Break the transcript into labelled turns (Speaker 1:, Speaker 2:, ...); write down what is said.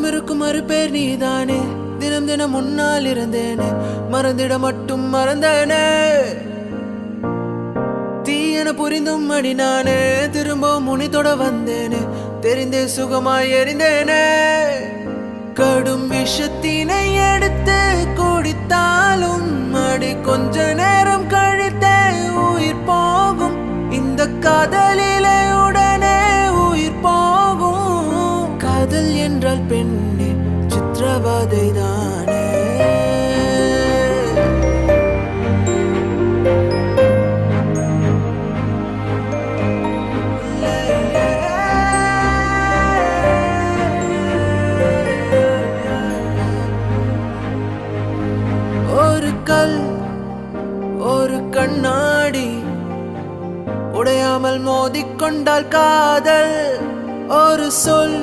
Speaker 1: இருக்கும் மறுபேர் நீதானே. தினம் தினம் முன்னால் இருந்தேனே, மறந்திட மட்டும் மறந்தேனே. தீயென புரிந்தும் அடி நானே, திரும்பவும் முனித்தொட வந்தேனே. தெரிந்தே சுகமாய் எறிந்தேனே. கடும் விஷத்தினை எடுத்து குடித்தாலும் அடி கொஞ்ச நேரம் கழித்தே உயிர் போகும். இந்த காதலிலே உடனே உயிர் போகும். காதல் என்றால் பெண்ணே சித்திரவதை தானே. ஒரு கல் ஒரு கண்ணாடி உடையாமல் மோதிக்கொண்டால் காதல். ஒரு சொல்